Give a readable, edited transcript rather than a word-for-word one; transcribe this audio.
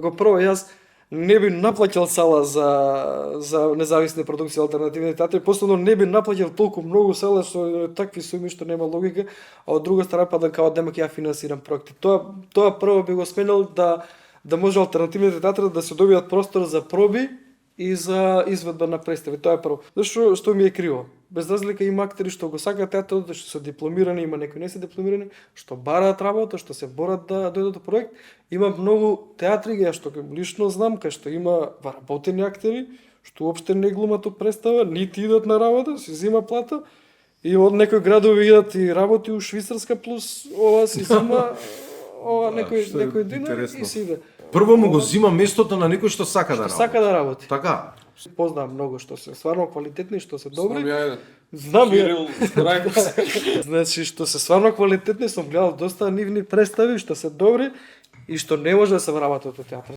Го прво, јас не би наплаќал сала за независни продукции, алтернативни театри, последно не би наплаќал толку многу сала со такви суми што нема логика, а од друга страна па да као дека ја финансирам проекти. Тоа прво би го сменил да може алтернативните театри да се добијат простор за проби и за изведба на представи. Тоа е прво. Зашто што ми е криво? Без разлика има актери што го сакаат театарот, што се дипломирани, има некои не се дипломирани, што бараат работа, што се борат да дојдат до проект. Има многу театри ја што лично знам, кај што има вработени актери, што уопште не глумат у представа, нити идат на работа, си зима плата, и од некои градови идат и работи у Швицарска плюс ова си зима некој динар и си иде. Прво му го зима местото на некој што сака да работи. Сака да работи. Така. Познавам многу што се стварно квалитетни, што се добри. Знам Кирил, ја. Значи што се стварно квалитетни, сум гледал доста нивни представи што се добри и што не може да се вработат од театар.